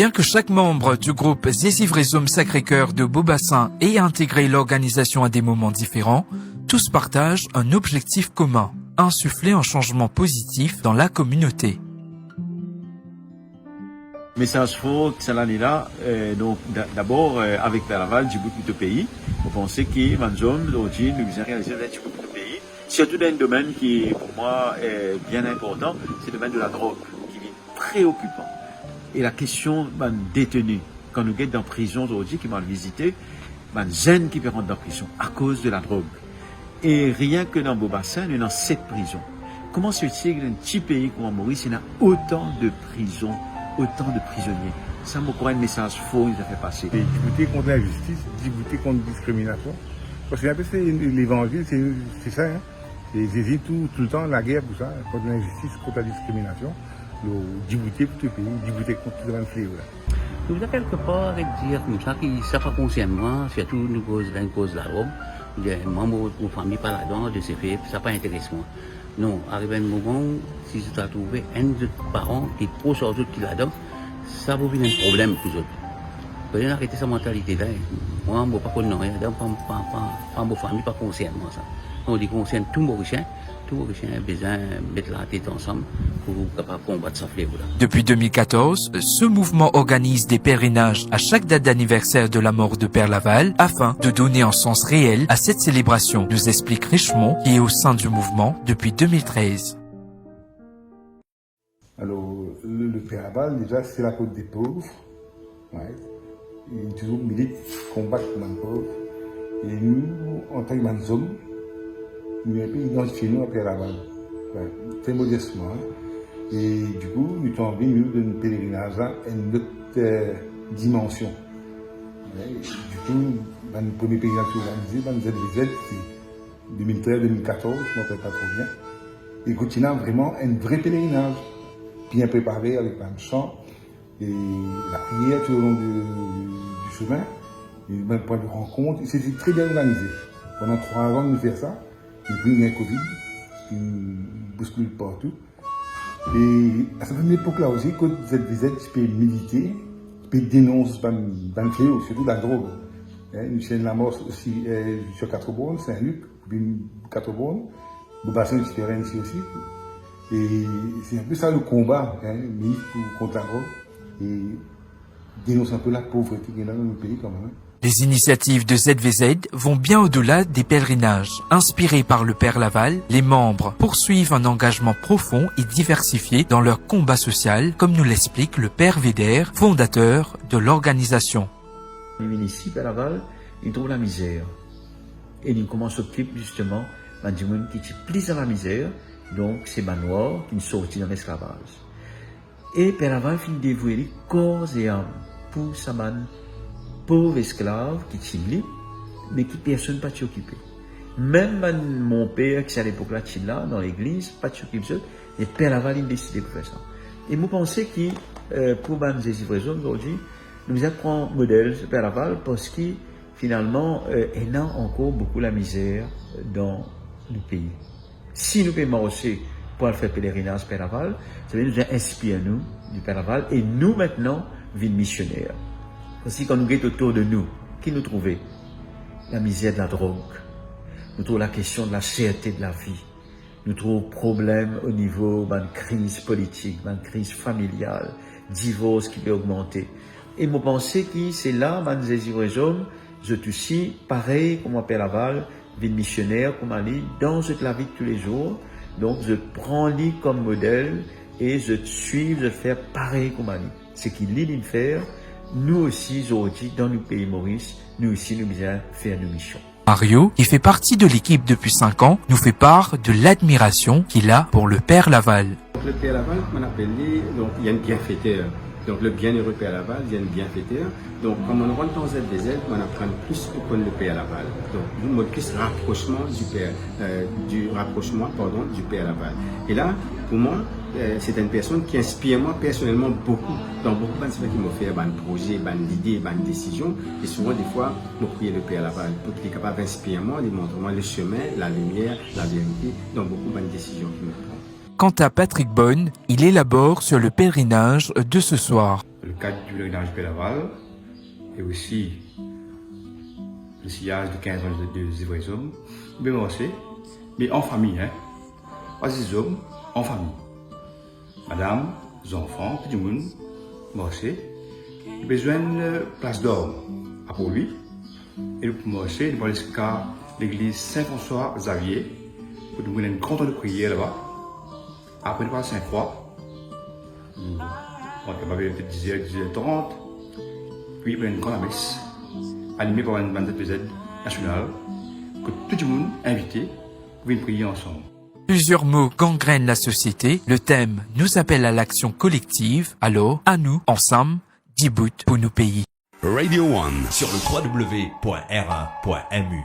Bien que chaque membre du groupe Zézivrézum Sacré-Cœur de Beaubassin ait intégré l'organisation à des moments différents, tous partagent un objectif commun, insuffler un changement positif dans la communauté. Message fort, c'est l'année-là. Donc, d'abord, avec Père Laval, du bout de pays, on pensait que Manzom, aujourd'hui, nous avons réalisé du bout de pays. Surtout dans un domaine qui, pour moi, est bien important, c'est le domaine de la drogue, qui est préoccupant. Et la question des détenus, quand nous sommes dans la prison aujourd'hui, qui m'ont visité, jeunes qui peuvent rentrer dans la prison à cause de la drogue. Et rien que dans Beaubassin, nous avons 7 prisons. Comment se fait-il que dans un petit pays comme Maurice, il y a autant de prisons, autant de prisonniers? Ça me croit un message faux, il a fait passer. Lutter contre l'injustice, lutter contre la discrimination. Parce que un peu c'est l'évangile, c'est ça. Hein? Ils tout le temps la guerre pour ça, contre l'injustice, contre la discrimination. Débouter pour tout le pays, débouter contre tout le fléau. Nous avons quelque part dire comme ça, qui ne savent pas consciemment, surtout nous cause de la robe. Les membres de la famille par là-dedans, de ces faits, ça n'a pas intéressé moi. Non, arrivé un moment, si tu as trouvé un de parents qui est trop sur autres qui là-dedans, ça va venir un problème pour eux. Vous pouvez arrêter sa mentalité-là. Moi, je ne veux pas qu'on ait rien, pas ma famille, pas consciemment ça. On dit conscient tout Mauricien. Tout Mauricien a besoin de mettre la tête ensemble pour capable combattre ce fléau-là. Depuis 2014, ce mouvement organise des pèlerinages à chaque date d'anniversaire de la mort de Père Laval afin de donner un sens réel à cette célébration, nous explique Richemont, qui est au sein du mouvement depuis 2013. Alors, le Père Laval, déjà, c'est la côte des pauvres. Ouais. Il toujours milite, combattre les pauvres. Et nous, en tant que hommes, nous avons identifié à Père Laval. Ouais. Très modestement. Hein. Et du coup, nous sommes venus de notre pèlerinage à une autre dimension. Ouais. Du coup, dans le premier pèlerinage organisé, dans le ZVZ, c'est 2013-2014, je ne me rappelle pas trop bien. Et continue vraiment un vrai pèlerinage, bien préparé avec plein de chants et la prière tout au long du chemin, et même point de rencontre. C'était très bien organisé. Pendant 3 ans, nous faisons ça. Et puis, il y a un Covid qui nous bouscule partout. Et à cette époque-là aussi, quand ZVZ, tu peux militer, tu peux dénoncer le fléau, surtout la drogue. Nous sommes la mort aussi sur 4 bornes, Saint-Luc, puis 4 bornes, Beaubassin, du terrain ici aussi. Et c'est un peu ça le combat, contre la drogue, et dénoncer un peu la pauvreté qui est dans notre pays quand même. Les initiatives de ZVZ vont bien au-delà des pèlerinages. Inspirés par le Père Laval, les membres poursuivent un engagement profond et diversifié dans leur combat social, comme nous l'explique le Père Véder, fondateur de l'organisation. Les municipes à Laval, ils trouvent la misère. Et ils commencent à s'occuper justement du monde qui est plus dans la misère, donc c'est les noirs qui sont sortis dans l'esclavage. Et Père Laval finit de dévouer corps et âme pour sa pauvre esclave qui est libre, mais qui personne n'a pas s'occuper. Même mon père, qui à l'époque là, dans l'église, pas s'occuper, et Père Laval, il a décidé de faire ça. Et moi, je pensais que pour Zézivrézum aujourd'hui, nous apprenons modèle de Père Laval parce que finalement, il y a encore beaucoup la misère dans le pays. Si nous pouvons marcher pour faire pèlerinage Père Laval, ça veut dire nous inspirer nous du Père Laval et nous maintenant, vie missionnaire. Aussi, quand nous sommes autour de nous, qui nous trouvons? La misère de la drogue. Nous trouvons la question de la cherté de la vie. Nous trouvons problème au niveau de la crise politique, de la crise familiale, divorce qui peut augmenter. Et je pense que c'est là, Zézivrézum, je suis aussi, pareil comme Père Laval, vie missionnaire, comme Ali, dans la vie de tous les jours. Donc, je prends lui comme modèle et je suis, je fais pareil comme Ali. Ce qu'il lit de faire, nous aussi, aujourd'hui, dans le pays Maurice, nous aussi, nous devons faire nos missions. Mario, qui fait partie de l'équipe depuis 5 ans, nous fait part de l'admiration qu'il a pour le Père Laval. Le Père Laval, on appelle donc il y a un bienfaiteur. Donc le bienheureux Père Laval, il y a un bienfaiteur. Donc comme on rentre dans ZVZ, on apprend plus que connaître le Père Laval. Donc nous avons plus rapprochement du Père Laval. Et là, pour moi, c'est une personne qui inspire moi personnellement beaucoup. Dans beaucoup de choses qui m'ont fait des projets, des idées, des décisions. Et souvent, des fois, je prie le Père Laval pour qu'il soit capable d'inspirer moi, de montrer moi le chemin, la lumière, la vérité, dans beaucoup de décisions qu'il me prend. Quant à Patrick Bonne, il élabore sur le pèlerinage de ce soir. le cadre du pèlerinage du Père Laval, et aussi le sillage de 15 ans des vrais hommes, bien aussi, mais en famille, hein. Pas des hommes, en famille. Madame, les enfants, tout le monde, moi aussi, il a besoin de place d'or pour lui. Et moi aussi, nous allons jusqu'à l'église Saint-François Xavier, pour nous donner une grande heure de prière là-bas. Après, nous allons à Saint-Croix. On va peut-être 10h, 10h30. Puis, il y a une grande messe, animée par une bande de ZVZ nationale, que tout le monde est invité pour venir prier ensemble. Plusieurs mots gangrènent la société. Le thème nous appelle à l'action collective. Alors, à nous, ensemble, 10 bouts pour nos pays. Radio One sur le www.r1.mu.